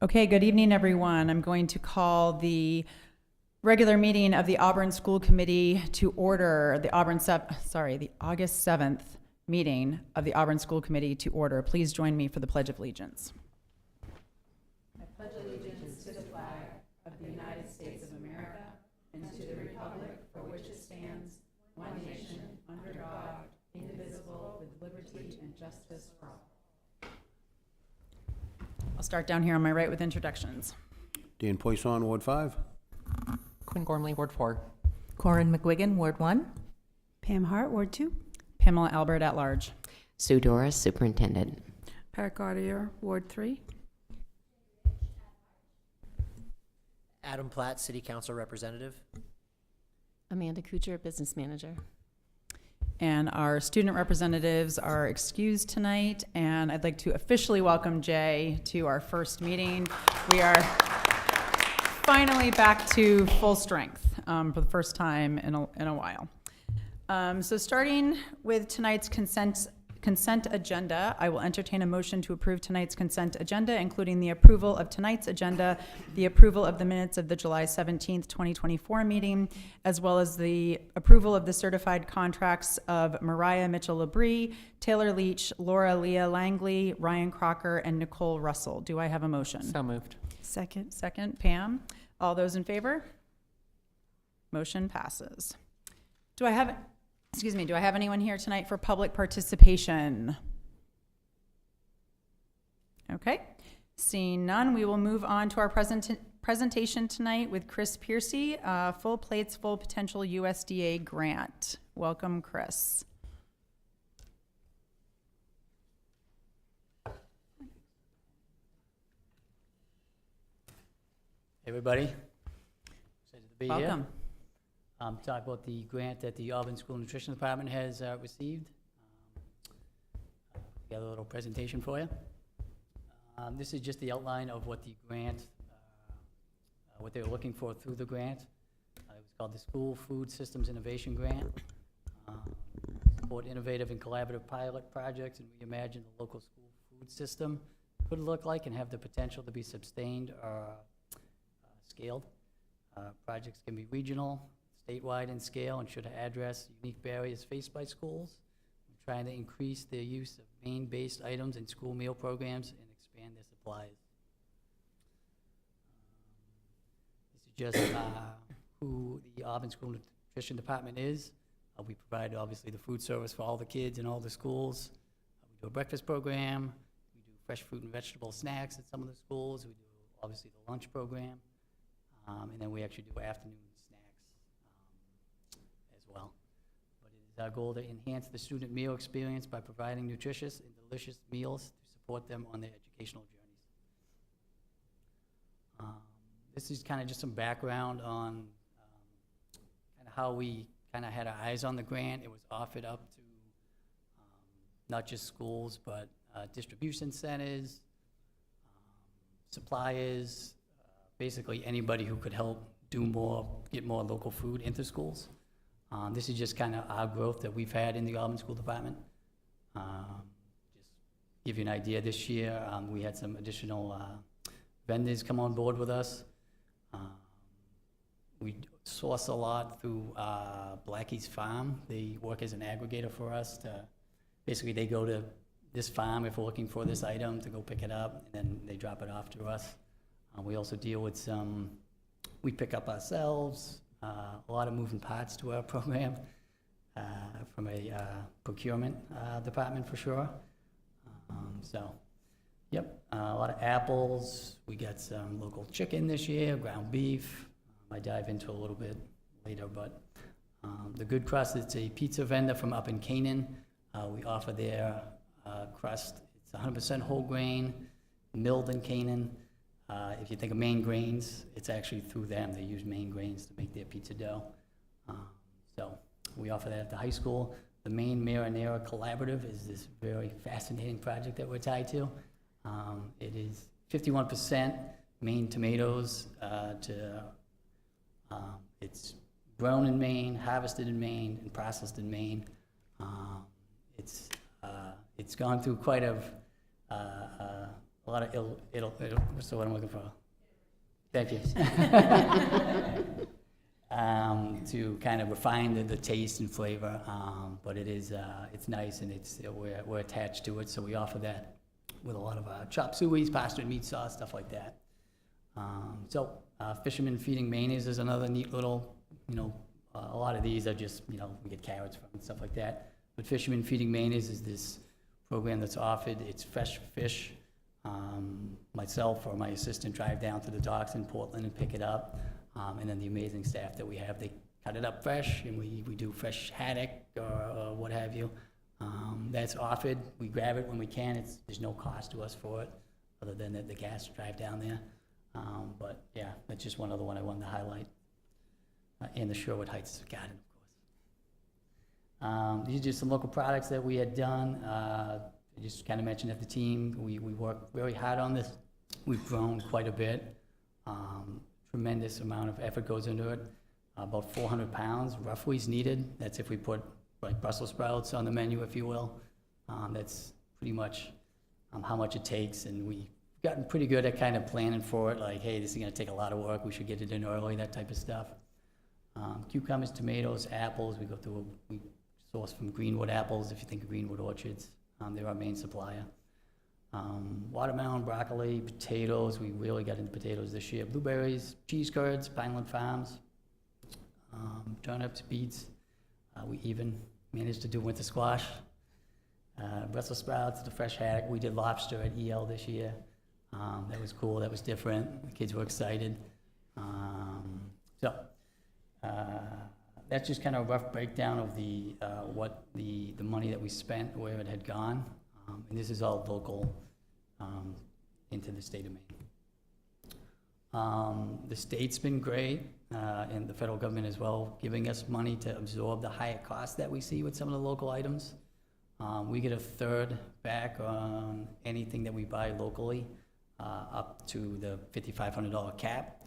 Okay, good evening, everyone. I'm going to call the regular meeting of the Auburn School Committee to order, the August 7th meeting of the Auburn School Committee to order. Please join me for the Pledge of Allegiance. I pledge allegiance to the flag of the United States of America and to the republic for which it stands, one nation, under God, indivisible, with liberty and justice for all. I'll start down here on my right with introductions. Dan Poisson, Ward 5. Quinn Gormley, Ward 4. Corin McGuigan, Ward 1. Pam Hart, Ward 2. Pamela Albert at large. Sue Doris, Superintendent. Pat Gaudier, Ward 3. Adam Platt, City Council Representative. Amanda Kuchar, Business Manager. And our student representatives are excused tonight, and I'd like to officially welcome Jay to our first meeting. We are finally back to full strength for the first time in a while. So starting with tonight's consent agenda, I will entertain a motion to approve tonight's consent agenda, including the approval of tonight's agenda, the approval of the minutes of the July 17th, 2024 meeting, as well as the approval of the certified contracts of Mariah Mitchell-Labrie, Taylor Leach, Laura Leah Langley, Ryan Crocker, and Nicole Russell. Do I have a motion? So moved. Second. Second, Pam. All those in favor? Motion passes. Do I have anyone here tonight for public participation? Okay. Seeing none, we will move on to our presentation tonight with Chris Piercy, Full Plates, Full Potential USDA Grant. Welcome, Chris. Hey everybody, excited to be Welcome. here. Talk about the grant that the Auburn School Nutrition Department has received. Got a little presentation for you. This is just the outline of what the grant, what they were looking for through the grant. It was called the School Food Systems Innovation Grant. Support innovative and collaborative pilot projects and reimagine the local school food system could look like and have the potential to be sustained or scaled. Projects can be regional, statewide in scale, and should address unique barriers faced by schools. We're trying to increase their use of Maine-based items in school meal programs and expand their supplies. This is just who the Auburn School Nutrition Department is. We provide, obviously, the food service for all the kids in all the schools. We do a breakfast program. We do fresh fruit and vegetable snacks at some of the schools. We do, obviously, the lunch program. And then we actually do afternoon snacks as well. But it is our goal to enhance the student meal experience by providing nutritious and delicious meals to support them on their educational journeys. This is kind of just some background on kind of how we kind of had our eyes on the grant. It was offered up to not just schools, but distribution centers, suppliers, basically anybody who could help do more, get more local food into schools. This is just kind of our growth that we've had in the Auburn School Department. Just give you an idea, this year we had some additional vendors come on board with us. We source a lot through Blackie's Farm. They work as an aggregator for us to, basically they go to this farm if we're looking for this item to go pick it up, and then they drop it off to us. We also deal with some, we pick up ourselves, a lot of moving parts to our program from a procurement department for sure. Yep, a lot of apples. We got some local chicken this year, ground beef. I dive into a little bit later, but the Good Crust, it's a pizza vendor from up in Canaan. We offer their crust. It's 100% whole grain, milled in Canaan. If you think of Maine grains, it's actually through them. They use Maine grains to make their pizza dough. So we offer that at the high school. The Maine Marinara Collaborative is this very fascinating project that we're tied to. It is 51% Maine tomatoes it's grown in Maine, harvested in Maine, and processed in Maine. It's gone through quite a lot of what's the word I'm looking for? Thank you. To kind of refine the taste and flavor, but it is, it's nice, and we're attached to it, so we offer that with a lot of chop sueys, pasta and meat sauce, stuff like that. Fisherman feeding mayonnaise is another neat little, a lot of these are just, we get carrots from and stuff like that. But Fisherman Feeding Mayonnaise is this program that's offered. It's fresh fish. Myself or my assistant drive down to the docks in Portland and pick it up. And then the amazing staff that we have, they cut it up fresh, and we do fresh haddock or what have you. That's offered. We grab it when we can. There's no cost to us for it, other than the gas drive down there. But yeah, that's just one other one I wanted to highlight. And the Sherwood Heights Garden, of course. These are just some local products that we had done. I just kind of mentioned that the team, we worked very hard on this. We've grown quite a bit. Tremendous amount of effort goes into it. About 400 pounds roughly is needed. That's if we put like Brussels sprouts on the menu, if you will. That's pretty much how much it takes, and we've gotten pretty good at kind of planning for it, like, hey, this is gonna take a lot of work, we should get it in early, that type of stuff. Cucumbers, tomatoes, apples, we source from Greenwood Apples, if you think of Greenwood Orchards. They're our main supplier. Watermelon, broccoli, potatoes, we really got into potatoes this year. Blueberries, cheese curds, Pineland Farms, turnips, beets. We even managed to do winter squash. Brussels sprouts, the fresh haddock. We did lobster at EL this year. That was cool, that was different. The kids were excited. That's just kind of a rough breakdown of what the money that we spent, where it had gone. And this is all local into the state of Maine. The state's been great, and the federal government as well, giving us money to absorb the higher costs that we see with some of the local items. We get a third back on anything that we buy locally, up to the $5,500 cap.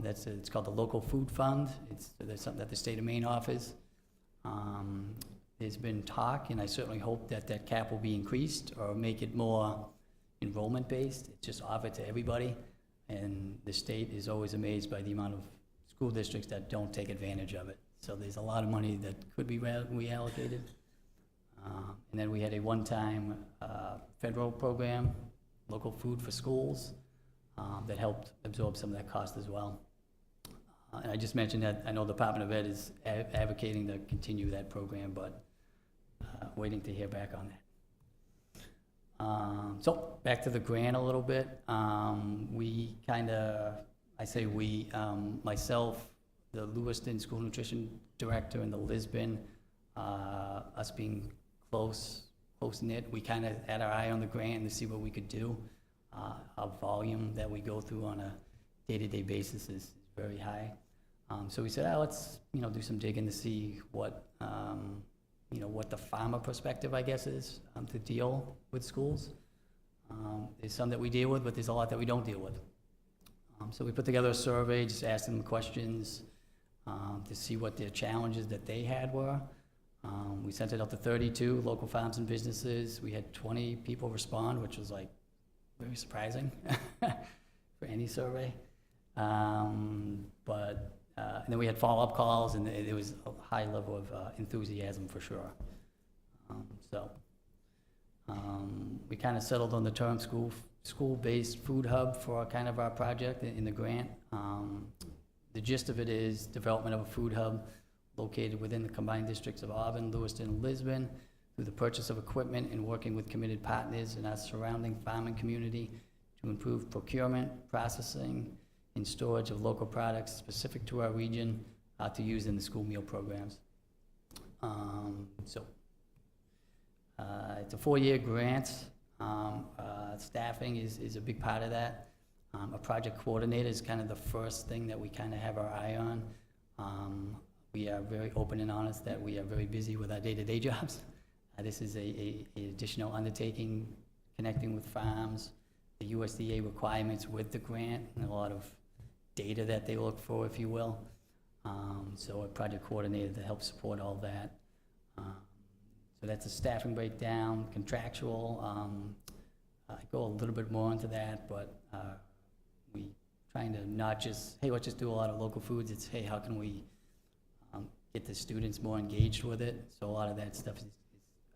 It's called the Local Food Fund. There's something that the state of Maine offers. There's been talk, and I certainly hope that cap will be increased or make it more enrollment-based. It's just offered to everybody, and the state is always amazed by the amount of school districts that don't take advantage of it. So there's a lot of money that could be reallocated. And then we had a one-time federal program, Local Food for Schools, that helped absorb some of that cost as well. And I just mentioned that I know the Department of Ed is advocating to continue that program, but waiting to hear back on that. So back to the grant a little bit. Myself, the Lewiston School Nutrition Director, and the Lisbon, us being close-knit, we kind of had our eye on the grant to see what we could do. Our volume that we go through on a day-to-day basis is very high. So we said, let's do some digging to see what the farmer perspective, I guess, is to deal with schools. There's some that we deal with, but there's a lot that we don't deal with. So we put together a survey, just asking them questions to see what their challenges that they had were. We sent it out to 32 local farms and businesses. We had 20 people respond, which was like very surprising for any survey. And then we had follow-up calls, and there was a high level of enthusiasm for sure. We kind of settled on the term school-based food hub for kind of our project in the grant. The gist of it is development of a food hub located within the combined districts of Auburn, Lewiston, and Lisbon, through the purchase of equipment and working with committed partners in our surrounding farming community to improve procurement, processing, and storage of local products specific to our region to use in the school meal programs. It's a 4-year grant. Staffing is a big part of that. A project coordinator is kind of the first thing that we kind of have our eye on. We are very open and honest that we are very busy with our day-to-day jobs. This is an additional undertaking, connecting with farms, the USDA requirements with the grant, and a lot of data that they look for, if you will. So a project coordinator to help support all that. So that's a staffing breakdown, contractual. I go a little bit more into that, but we trying to not just, hey, let's just do a lot of local foods. It's, hey, how can we get the students more engaged with it? So a lot of that stuff is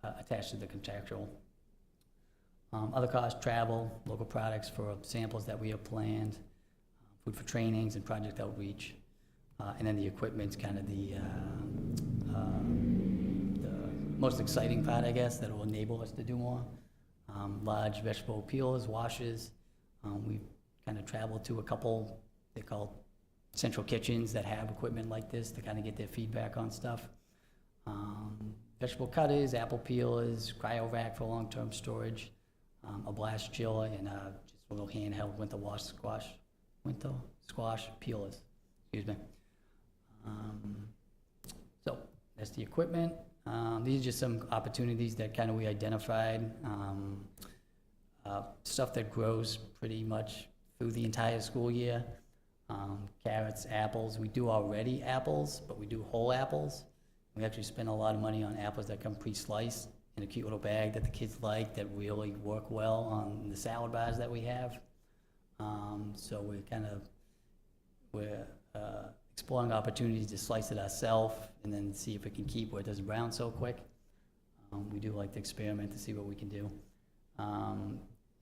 attached to the contractual. Other costs, travel, local products for samples that we have planned, food for trainings and project outreach. And then the equipment's kind of the most exciting part, I guess, that will enable us to do more. Large vegetable peelers, washers. We've kind of traveled to a couple, they call central kitchens that have equipment like this to kind of get their feedback on stuff. Vegetable cutters, apple peelers, cryo rack for long-term storage, a blast chiller, and just a little handheld winter squash peelers. Excuse me. So that's the equipment. These are just some opportunities that kind of we identified. Stuff that grows pretty much through the entire school year. Carrots, apples. We do already apples, but we do whole apples. We actually spend a lot of money on apples that come pre-sliced in a cute little bag that the kids like, that really work well on the salad bars that we have. So we're exploring opportunities to slice it ourselves and then see if it can keep where it doesn't brown so quick. We do like to experiment to see what we can do.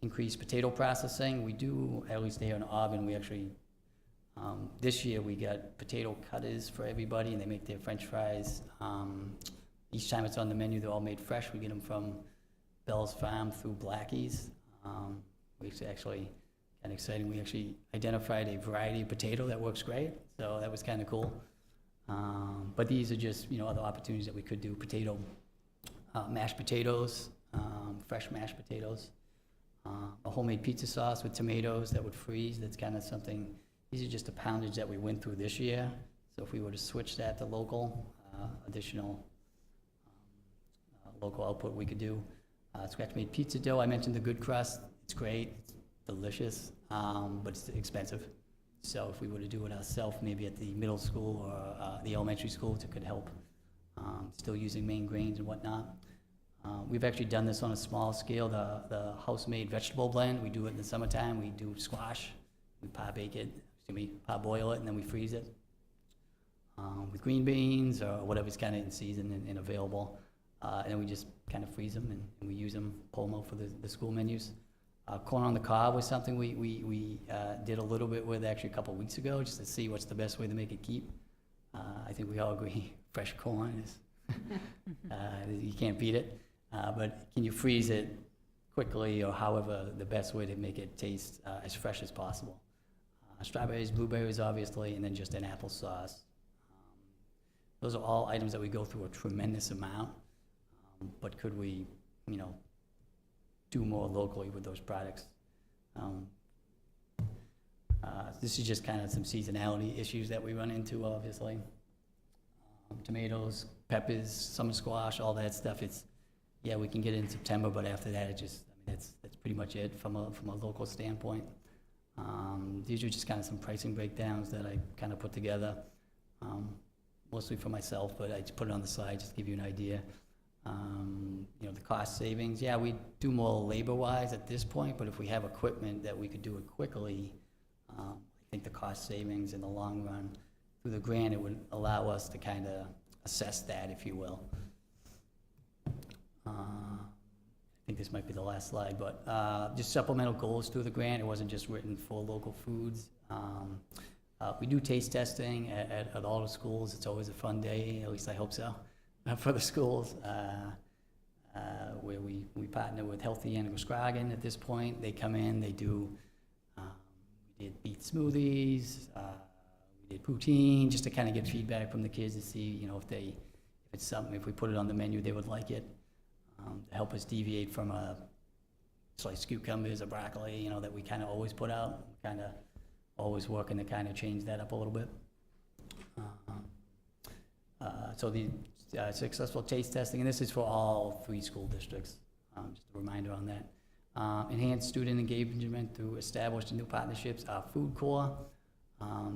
Increase potato processing. We do, at least here in Auburn, we actually, this year we got potato cutters for everybody, and they make their French fries. Each time it's on the menu, they're all made fresh. We get them from Bell's Farm through Blackie's. We actually, kind of exciting, we actually identified a variety of potato that works great, so that was kind of cool. But these are just, other opportunities that we could do. Potato, mashed potatoes, fresh mashed potatoes. A homemade pizza sauce with tomatoes that would freeze. That's kind of something, these are just the poundage that we went through this year. So if we were to switch that to local, additional local output we could do. Scratch-made pizza dough, I mentioned the good crust. It's great, it's delicious, but it's expensive. So if we were to do it ourselves, maybe at the middle school or the elementary schools, it could help. Still using Maine grains and whatnot. We've actually done this on a small scale, the house-made vegetable blend. We do it in the summertime. We do squash. We parboil it, and then we freeze it with green beans or whatever's kind of in season and available. And then we just kind of freeze them, and we use them, pull them out for the school menus. Corn on the cob was something we did a little bit with actually a couple weeks ago, just to see what's the best way to make it keep. I think we all agree fresh corn is, you can't beat it. But can you freeze it quickly, or however the best way to make it taste as fresh as possible? Strawberries, blueberries, obviously, and then just an applesauce. Those are all items that we go through a tremendous amount. But could we, do more locally with those products? This is just kind of some seasonality issues that we run into, obviously. Tomatoes, peppers, summer squash, all that stuff. We can get it in September, but after that, that's pretty much it from a local standpoint. These are just kind of some pricing breakdowns that I kind of put together, mostly for myself, but I just put it on the slide just to give you an idea. The cost savings, we do more labor-wise at this point, but if we have equipment that we could do it quickly, I think the cost savings in the long run, through the grant, it would allow us to kind of assess that, if you will. I think this might be the last slide, but just supplemental goals through the grant. It wasn't just written for local foods. We do taste testing at all the schools. It's always a fun day, at least I hope so, for the schools, where we partner with Healthy and Muskegon at this point. They come in, they do, we did beet smoothies, we did poutine, just to kind of get feedback from the kids to see, if it's something, if we put it on the menu, they would like it. To help us deviate from sliced cucumbers or broccoli, that we kind of always put out. Kind of always working to kind of change that up a little bit. So the successful taste testing, and this is for all 3 school districts, just a reminder on that. Enhanced student engagement through established new partnerships. Our Food Corps,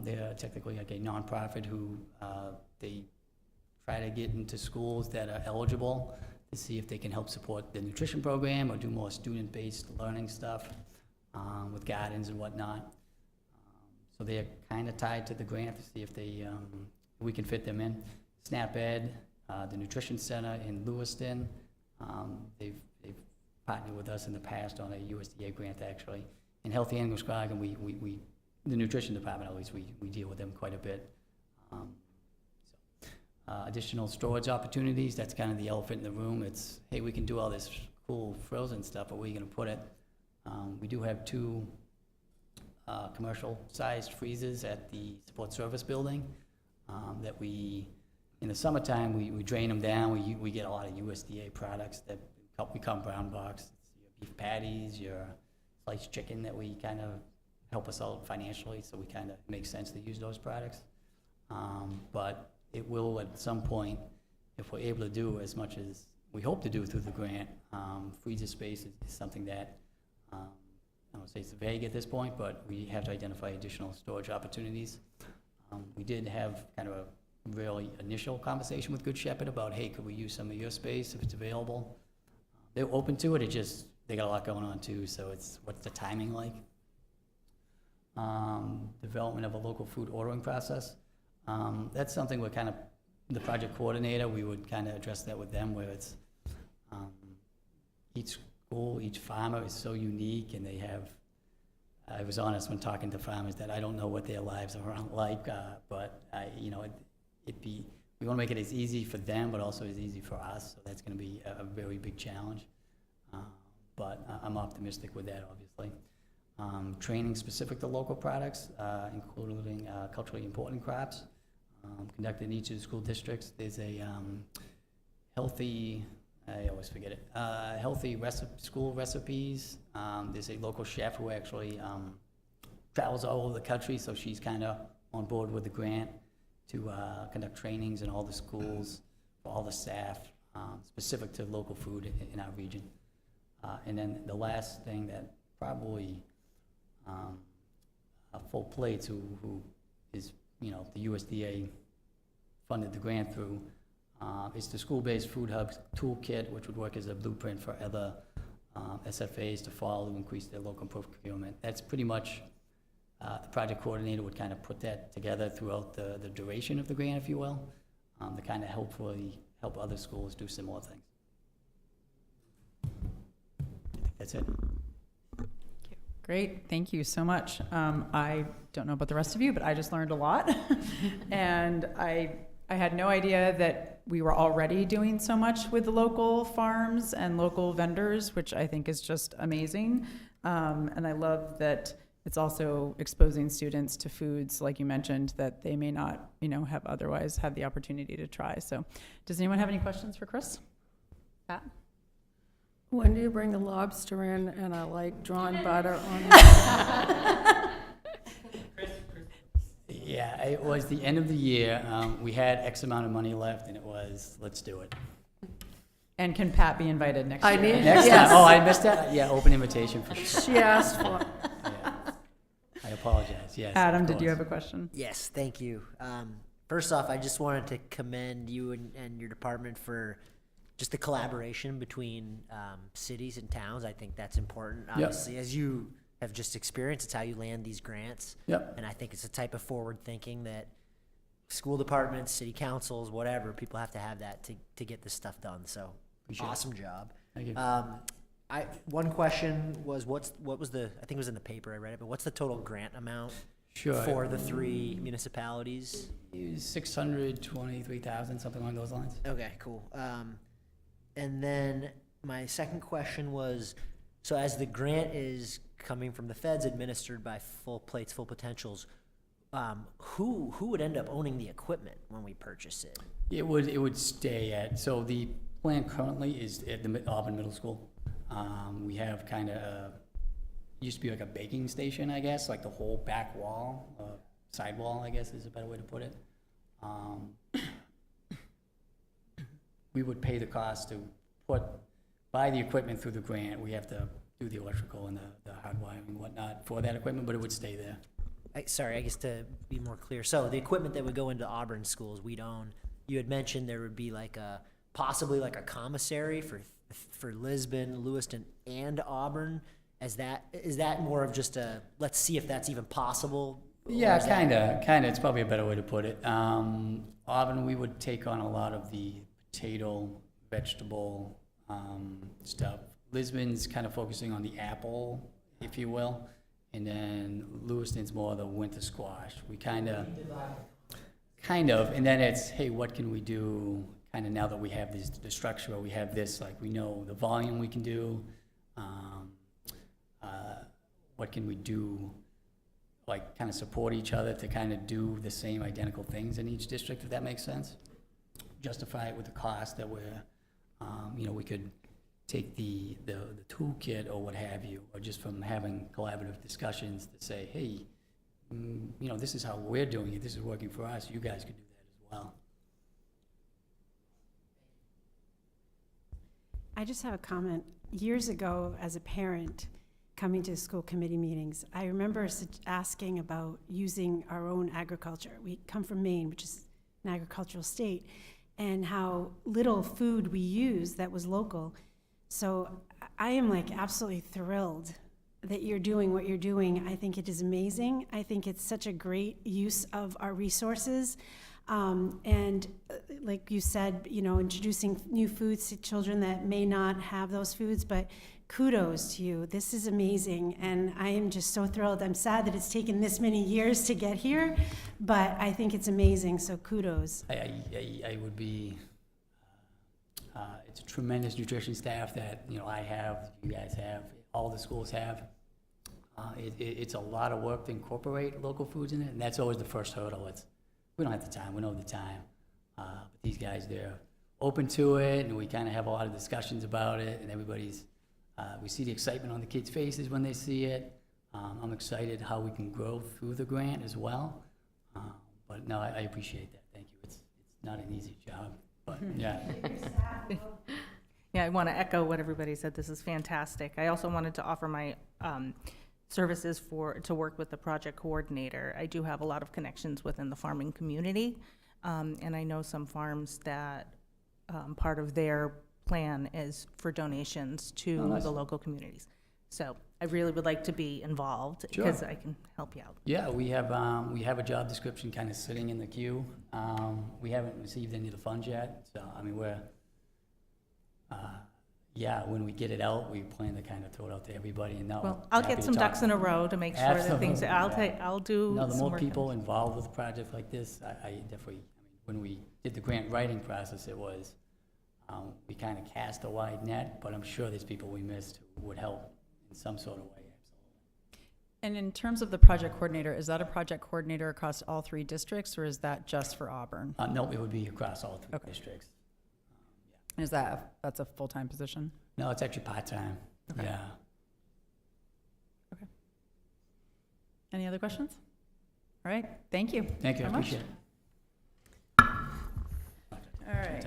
they're technically like a nonprofit who they try to get into schools that are eligible to see if they can help support the nutrition program or do more student-based learning stuff with gardens and whatnot. So they're kind of tied to the grant to see if we can fit them in. SNAP Ed, the Nutrition Center in Lewiston, they've partnered with us in the past on a USDA grant, actually. And Healthy Animal Squad, the nutrition department, at least, we deal with them quite a bit. Additional storage opportunities, that's kind of the elephant in the room. It's, hey, we can do all this cool frozen stuff, but where are you gonna put it? We do have 2 commercial-sized freezers at the support service building that in the summertime, we drain them down. We get a lot of USDA products that become brown box. It's your beef patties, your sliced chicken that we kind of help us out financially, so we kind of make sense to use those products. But it will, at some point, if we're able to do as much as we hope to do through the grant, freezer space is something that, I don't say it's vague at this point, but we have to identify additional storage opportunities. We did have kind of a really initial conversation with Good Shepherd about, hey, could we use some of your space if it's available? They're open to it, they got a lot going on too, so what's the timing like? Development of a local food ordering process. That's something we're kind of, the project coordinator, we would kind of address that with them, where it's, each school, each farmer is so unique, and they have, I was honest when talking to farmers that I don't know what their lives are like, but we want to make it as easy for them, but also as easy for us, so that's going to be a very big challenge. But I'm optimistic with that, obviously. Training specific to local products, including culturally important crops, conducted in each of the school districts. There's a healthy, I always forget it, healthy school recipes. There's a local chef who actually travels all over the country, so she's kind of on board with the grant to conduct trainings in all the schools for all the staff, specific to local food in our region. And then the last thing that probably Full Plates, who is, the USDA funded the grant through, is the School-Based Food Hub Toolkit, which would work as a blueprint for other SFAs to follow to increase their local procurement. That's pretty much, the project coordinator would kind of put that together throughout the duration of the grant, if you will, to kind of help other schools do similar things. I think that's it. Great, thank you so much. I don't know about the rest of you, but I just learned a lot. And I had no idea that we were already doing so much with the local farms and local vendors, which I think is just amazing. And I love that it's also exposing students to foods, like you mentioned, that they may not, have otherwise had the opportunity to try. So does anyone have any questions for Chris? Pat? When do you bring the lobster in and I like drawn butter on it? Yeah, it was the end of the year. We had X amount of money left, and it was, let's do it. And can Pat be invited next year? Next Yes. time. Oh, I missed that? Yeah, open invitation for sure. She asked for it. Yeah. I apologize, yes. Adam, of did you course. have a question? Yes, thank you. First off, I just wanted to commend you and your department for just the collaboration between cities and towns. I think that's important. Obviously, as you have just experienced, it's how you land these grants. Yep. And I think it's a type of forward thinking that school departments, city councils, whatever, people have to have that to get this stuff done. So Appreciate it. awesome job. Thank you. One question was what was the, I think it was in the paper, I read it, but what's the total grant amount Sure. for the 3 municipalities? 623,000, something along those lines. Okay, cool. And then my second question was, so as the grant is coming from the feds administered by Full Plates, Full Potentials, who would end up owning the equipment when we purchase it? It would stay at, so the plan currently is at the Auburn Middle School. We have kind of, used to be like a baking station, I guess, like the whole back wall, sidewall, I guess is a better way to put it. We would pay the cost to buy the equipment through the grant. We have to do the electrical and the hardwiring and whatnot for that equipment, but it would stay there. Sorry, I guess to be more clear. So the equipment that would go into Auburn schools, we'd own. You had mentioned there would be like a possibly like a commissary for Lisbon, Lewiston, and Auburn? Is that more of just a, let's see if that's even possible? Or Yeah, is that- kinda, it's probably a better way to put it. Auburn, we would take on a lot of the potato, vegetable, stuff. Lisbon's kind of focusing on the apple, if you will, and then Lewiston's more the winter squash. We kind of, and then it's, hey, what can we do, kind of now that we have the structure, or we have this, like, we know the volume we can do, what can we do, like, kind of support each other to kind of do the same identical things in each district, if that makes sense? Justify it with the cost that we're, we could take the toolkit or what have you, or just from having collaborative discussions to say, hey, this is how we're doing it, this is working for us, you guys could do that as well. I just have a comment. Years ago, as a parent, coming to school committee meetings, I remember asking about using our own agriculture. We come from Maine, which is an agricultural state, and how little food we use that was local. So I am absolutely thrilled that you're doing what you're doing. I think it is amazing. I think it's such a great use of our resources. And like you said, introducing new foods to children that may not have those foods, but kudos to you. This is amazing, and I am just so thrilled. I'm sad that it's taken this many years to get here, but I think it's amazing, so kudos. I would be, it's a tremendous nutrition staff that, I have, you guys have, all the schools have. It's a lot of work to incorporate local foods in it, and that's always the first hurdle. We don't have the time, we don't have the time. But these guys, they're open to it, and we kind of have a lot of discussions about it, and everybody's, we see the excitement on the kids' faces when they see it. I'm excited how we can grow through the grant as well. But no, I appreciate that, thank you. It's not an easy job, but yeah. Yeah, I want to echo what everybody said. This is fantastic. I also wanted to offer my services to work with the project coordinator. I do have a lot of connections within the farming community, and I know some farms that part of their plan is for donations to Oh, nice. the local communities. So I really would like to be involved Sure. because I can help you out. Yeah, we have a job description kind of sitting in the queue. We haven't received any of the funds yet, so, we're, when we get it out, we plan to kind of throw it out to everybody, and now. Well, I'll happy get to some talk. ducks in a row to make sure that things, Absolutely, I'll do No, the some more work on people it. involved with a project like this, I definitely, when we did the grant writing process, it was, we kind of cast a wide net, but I'm sure there's people we missed who would help in some sort of way, absolutely. And in terms of the project coordinator, is that a project coordinator across all 3 districts, or is that just for Auburn? No, it would be across all 3 Okay. districts. Is that's a full-time position? No, it's actually part-time, Okay. yeah. Any other questions? All right, thank you. Thank you, I very much. appreciate it. All right.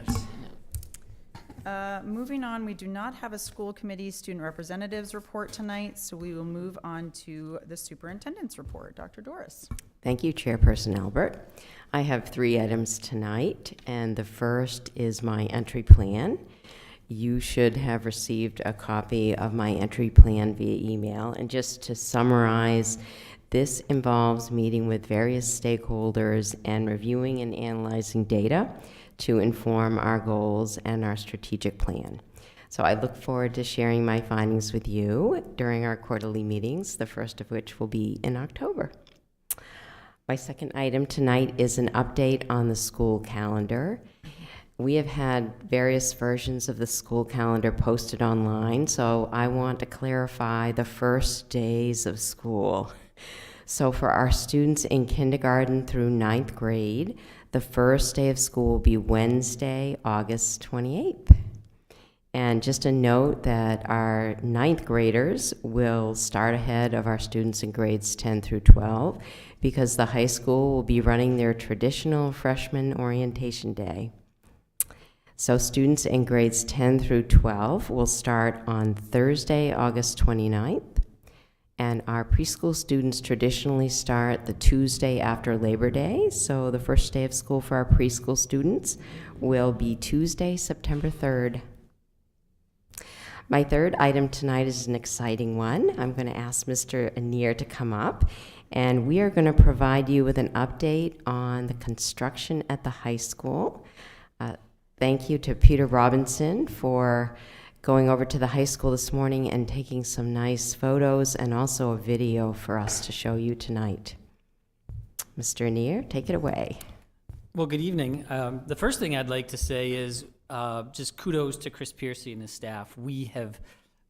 Moving on, we do not have a school committee student representatives report tonight, so we will move on to the superintendent's report. Dr. Doris. Thank you, Chairperson Albert. I have 3 items tonight, and the first is my entry plan. You should have received a copy of my entry plan via email, and just to summarize, this involves meeting with various stakeholders and reviewing and analyzing data to inform our goals and our strategic plan. So I look forward to sharing my findings with you during our quarterly meetings, the first of which will be in October. My second item tonight is an update on the school calendar. We have had various versions of the school calendar posted online, so I want to clarify the first days of school. So for our students in kindergarten through 9th grade, the first day of school will be Wednesday, August 28th. And just a note that our 9th graders will start ahead of our students in grades 10 through 12 because the high school will be running their traditional freshman orientation day. So students in grades 10 through 12 will start on Thursday, August 29th, And our preschool students traditionally start the Tuesday after Labor Day. So the first day of school for our preschool students will be Tuesday, September 3rd. My third item tonight is an exciting one. I'm going to ask Mr. Anir to come up, and we are going to provide you with an update on the construction at the high school. Thank you to Peter Robinson for going over to the high school this morning and taking some nice photos and also a video for us to show you tonight. Mr. Anir, take it away. Well, good evening. The first thing I'd like to say is just kudos to Chris Piercy and his staff. We have,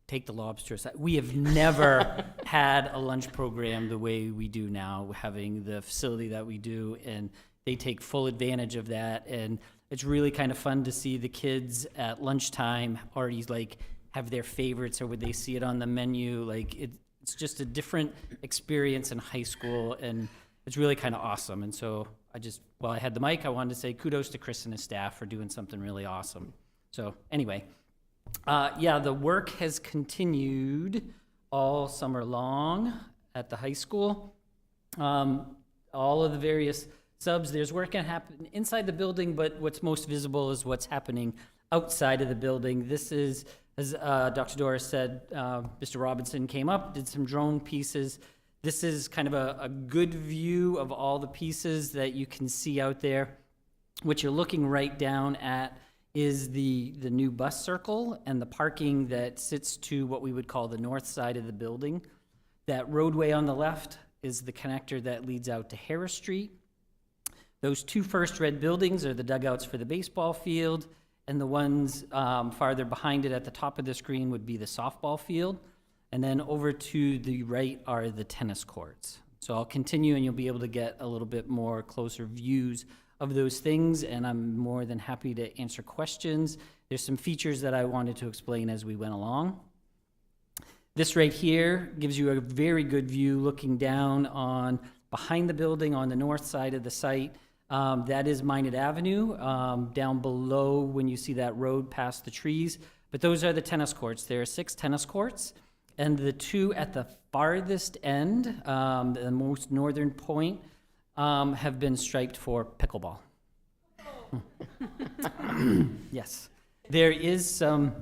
take the lobster aside, we have never had a lunch program the way we do now, having the facility that we do, and they take full advantage of that. And it's really kind of fun to see the kids at lunchtime already like have their favorites, or would they see it on the menu. Like it's just a different experience in high school, and it's really kind of awesome. And so while I had the mic, I wanted to say kudos to Chris and his staff for doing something really awesome. So anyway, the work has continued all summer long at the high school. All of the various subs, there's work going to happen inside the building, but what's most visible is what's happening outside of the building. This is, as Dr. Doris said, Mr. Robinson came up, did some drone pieces. This is kind of a good view of all the pieces that you can see out there. What you're looking right down at is the new bus circle and the parking that sits to what we would call the north side of the building. That roadway on the left is the connector that leads out to Harris Street. Those two first red buildings are the dugouts for the baseball field, and the ones farther behind it at the top of the screen would be the softball field. And then over to the right are the tennis courts. So I'll continue, and you'll be able to get a little bit more closer views of those things, and I'm more than happy to answer questions. There's some features that I wanted to explain as we went along. This right here gives you a very good view looking down on behind the building on the north side of the site. That is Minot Avenue, down below when you see that road past the trees. But those are the tennis courts. There are 6 tennis courts, and the 2 at the farthest end, the most northern point, have been striped for pickleball. Yes. There is some,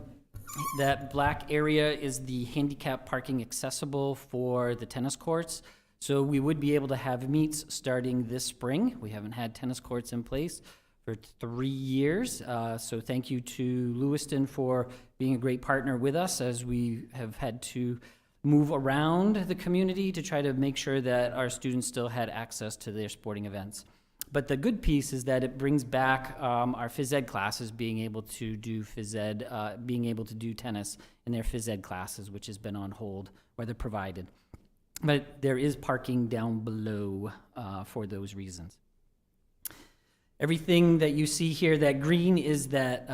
that black area is the handicap parking accessible for the tennis courts. So we would be able to have meets starting this spring. We haven't had tennis courts in place for 3 years. So thank you to Lewiston for being a great partner with us as we have had to move around the community to try to make sure that our students still had access to their sporting events. But the good piece is that it brings back our phys ed classes being able to do phys ed, being able to do tennis in their phys ed classes, which has been on hold, where they're provided. But there is parking down below for those reasons. Everything that you see here, that green, is that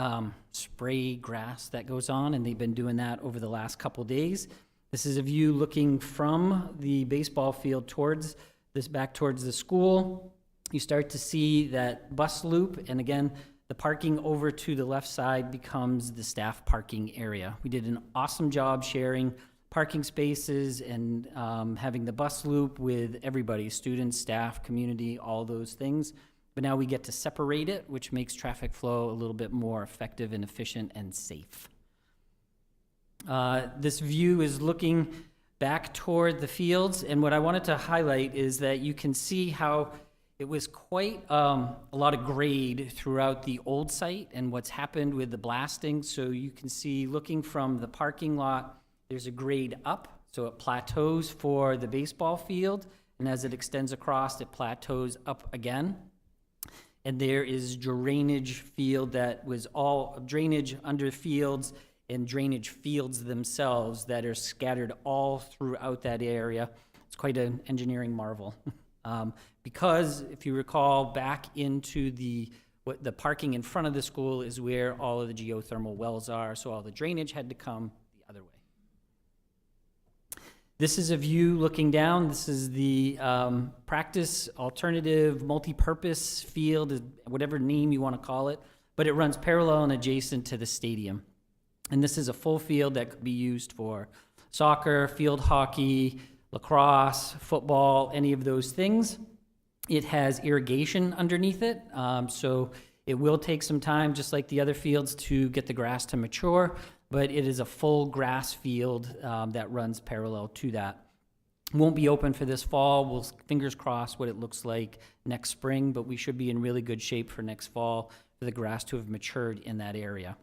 spray grass that goes on, and they've been doing that over the last couple days. This is a view looking from the baseball field towards this, back towards the school. You start to see that bus loop, and again, the parking over to the left side becomes the staff parking area. We did an awesome job sharing parking spaces and having the bus loop with everybody, students, staff, community, all those things. But now we get to separate it, which makes traffic flow a little bit more effective and efficient and safe. This view is looking back toward the fields, and what I wanted to highlight is that you can see how it was quite a lot of grade throughout the old site and what's happened with the blasting. So you can see, looking from the parking lot, there's a grade up, so it plateaus for the baseball field, and as it extends across, it plateaus up again. And there is drainage field that was all drainage under fields and drainage fields themselves that are scattered all throughout that area. It's quite an engineering marvel. Because if you recall, back into the parking in front of the school is where all of the geothermal wells are, so all the drainage had to come the other way. This is a view looking down. This is the practice alternative multi-purpose field, whatever name you want to call it, but it runs parallel and adjacent to the stadium. And this is a full field that could be used for soccer, field hockey, lacrosse, football, any of those things. It has irrigation underneath it, so it will take some time, just like the other fields, to get the grass to mature, but it is a full grass field that runs parallel to that. Won't be open for this fall. We'll fingers crossed what it looks like next spring, but we should be in really good shape for next fall for the grass to have matured in that area.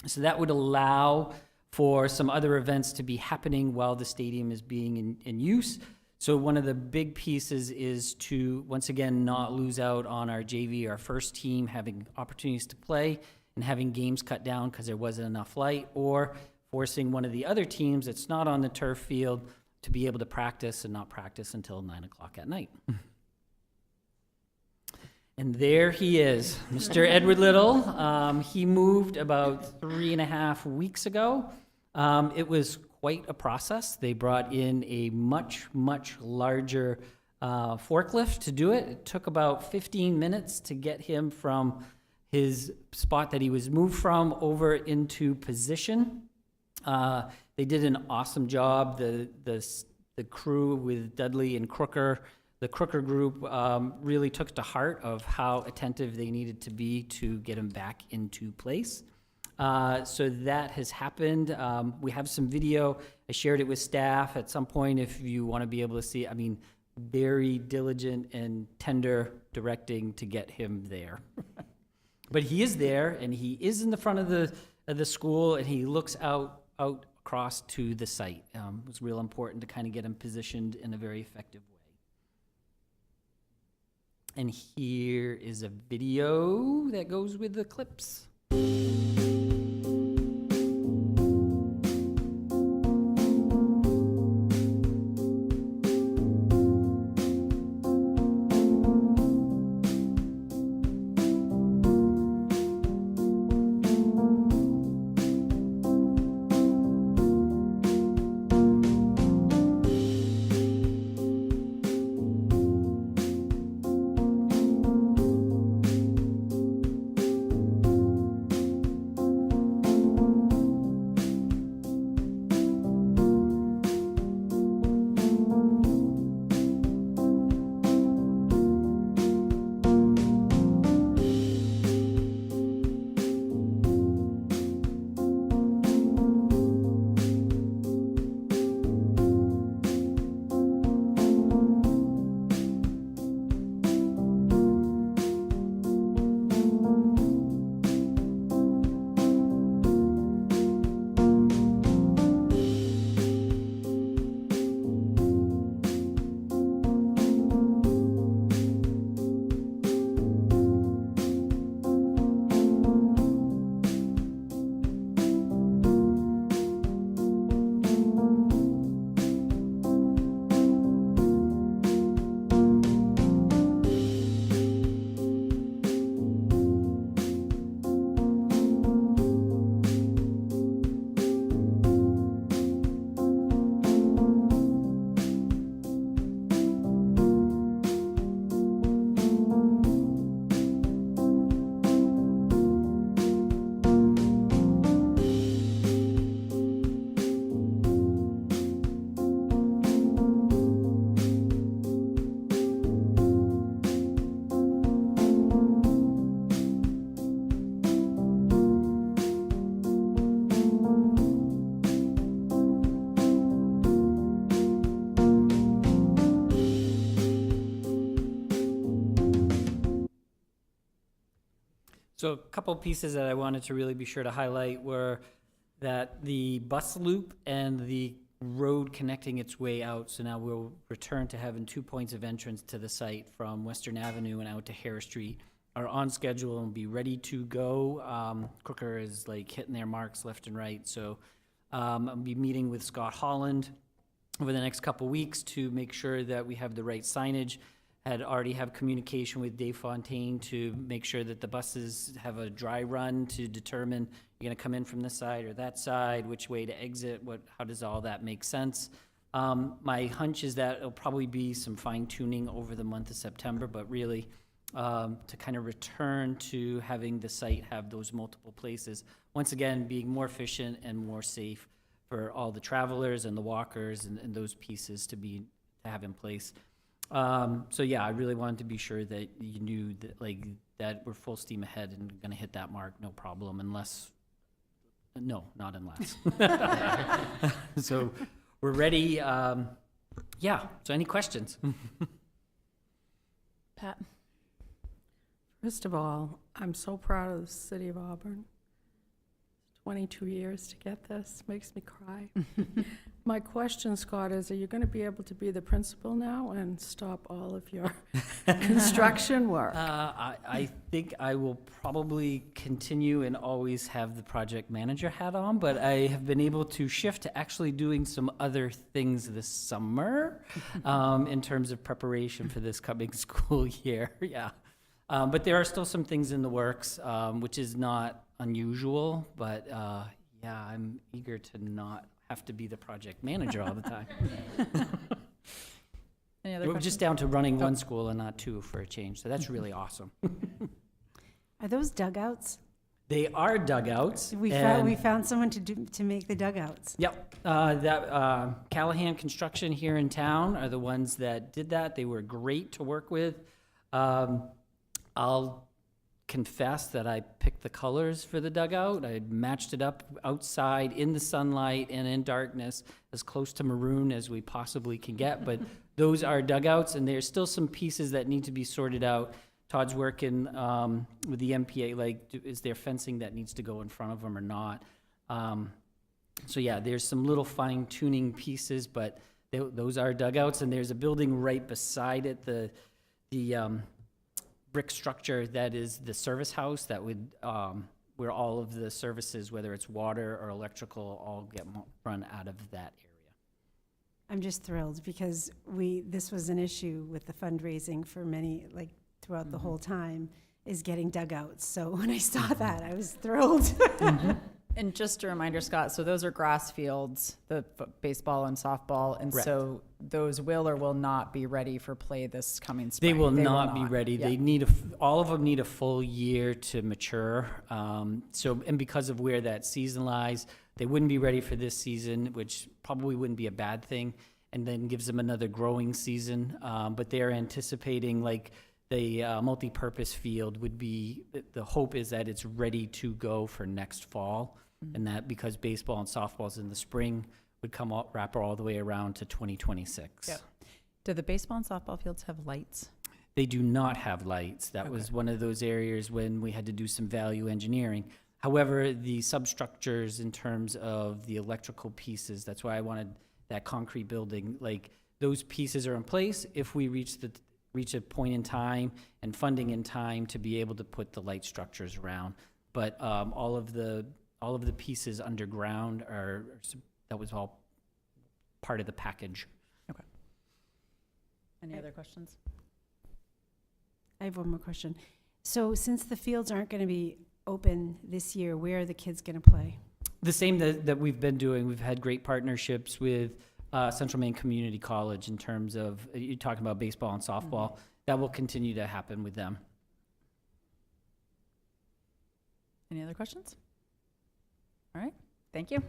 So that would allow for some other events to be happening while the stadium is being in use. So one of the big pieces is to, once again, not lose out on our JV, our first team, having opportunities to play and having games cut down because there wasn't enough light, or forcing one of the other teams that's not on the turf field to be able to practice and not practice until 9 o'clock at night. And there he is, Mr. Edward Little. He moved about 3.5 weeks ago. It was quite a process. They brought in a much, much larger forklift to do it. It took about 15 minutes to get him from his spot that he was moved from over into position. They did an awesome job. The crew with Dudley and Crooker, the Crooker group, really took to heart of how attentive they needed to be to get him back into place. So that has happened. We have some video. I shared it with staff at some point if you want to be able to see it. I mean, very diligent and tender directing to get him there. But he is there, and he is in the front of the school, and he looks out across to the site. It was real important to kind of get him positioned in a very effective way. And here is a video that goes with the clips. So a couple pieces that I wanted to really be sure to highlight were that the bus loop and the road connecting its way out, so now we'll return to having 2 points of entrance to the site from Western Avenue and out to Harris Street, are on schedule and be ready to go. Crooker is like hitting their marks left and right, so I'll be meeting with Scott Holland over the next couple weeks to make sure that we have the right signage. Had already have communication with Dave Fontaine to make sure that the buses have a dry run to determine you're gonna come in from this side or that side, which way to exit, how does all that make sense? My hunch is that it'll probably be some fine tuning over the month of September, but really to kind of return to having the site have those multiple places. Once again, being more efficient and more safe for all the travelers and the walkers and those pieces to have in place. So yeah, I really wanted to be sure that you knew that, like, that we're full steam ahead and gonna hit that mark, no problem, not unless. So we're ready. Yeah, so any questions? Pat? First of all, I'm so proud of the city of Auburn. 22 years to get this, makes me cry. My question, Scott, is are you going to be able to be the principal now and stop all of your construction work? I think I will probably continue and always have the project manager hat on, but I have been able to shift to actually doing some other things this summer in terms of preparation for this coming school year. Yeah. But there are still some things in the works, which is not unusual, but yeah, I'm eager to not have to be the project manager all the time. Any other We're questions? just down to running one school and not two for a change, so that's really awesome. Are those dugouts? They are dugouts. We and- found someone to make the dugouts. Yep, Callahan Construction here in town are the ones that did that. They were great to work with. I'll confess that I picked the colors for the dugout. I matched it up outside in the sunlight and in darkness, as close to maroon as we possibly can get. But those are dugouts, and there's still some pieces that need to be sorted out. Todd's working with the MPA, like, is there fencing that needs to go in front of them or not? So yeah, there's some little fine tuning pieces, but those are dugouts, and there's a building right beside it, the brick structure that is the service house that would, where all of the services, whether it's water or electrical, all get run out of that area. I'm just thrilled because this was an issue with the fundraising for many, like, throughout the whole time, is getting dugouts. So when I saw that, I was thrilled. And just a reminder, Scott, so those are grass fields, the baseball and softball, and Correct. so those will or will not be ready for play this coming spring. They will not be ready. Yeah. They need all of them need a full year to mature. And because of where that season lies, they wouldn't be ready for this season, which probably wouldn't be a bad thing, and then gives them another growing season. But they're anticipating, like, the multi-purpose field would be, the hope is that it's ready to go for next fall. And that because baseball and softball's in the spring would wrap all the way around to 2026. Yep. Do the baseball and softball fields have lights? They do not have lights. That Okay. was one of those areas when we had to do some value engineering. However, the substructures in terms of the electrical pieces, that's why I wanted that concrete building, like, those pieces are in place if we reach a point in time and funding in time to be able to put the light structures around. But all of the pieces underground that was all part of the package. Any other questions? I have one more question. So since the fields aren't going to be open this year, where are the kids going to play? The same that we've been doing. We've had great partnerships with Central Maine Community College in terms of, you're talking about baseball and softball. That will continue to happen with them. Any other questions? All right, thank you.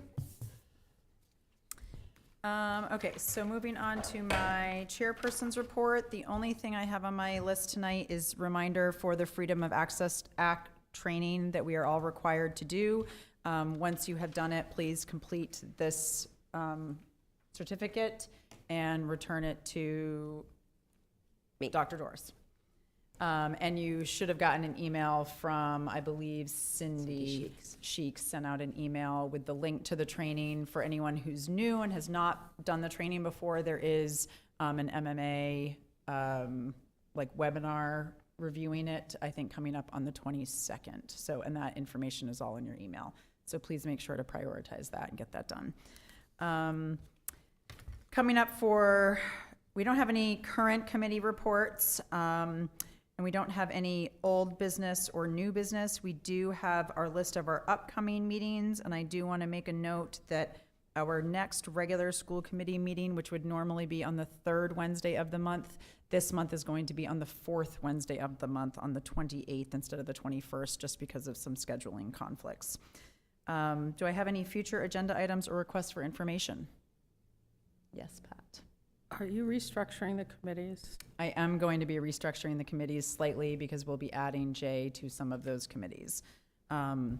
Okay, so moving on to my chairperson's report. The only thing I have on my list tonight is reminder for the Freedom of Access Act training that we are all required to do. Once you have done it, please complete this certificate and return it to Me. Dr. Doris. And you should have gotten an email from, I believe, Cindy Sheeks sent out an email with the link to the training. For anyone who's new and has not done the training before, there is an MMA like webinar reviewing it, I think coming up on the 22nd. So, and that information is all in your email. So please make sure to prioritize that and get that done. Coming up we don't have any current committee reports. And we don't have any old business or new business. We do have our list of our upcoming meetings, and I do want to make a note that our next regular school committee meeting, which would normally be on the third Wednesday of the month, this month is going to be on the fourth Wednesday of the month on the 28th instead of the 21st, just because of some scheduling conflicts. Do I have any future agenda items or requests for information? Yes, Pat. Are you restructuring the committees? I am going to be restructuring the committees slightly because we'll be adding Jay to some of those committees. And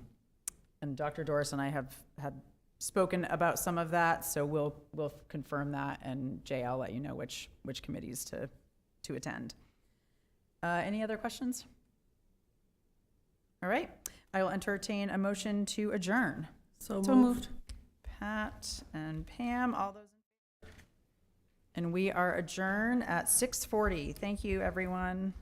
Dr. Doris and I have had spoken about some of that, so we'll confirm that, and Jay, I'll let you know which committees to attend. Any other questions? All right, I will entertain a motion to adjourn. So So moved. Pat and Pam, all those in favor? And we are adjourned at 6:40. Thank you, everyone.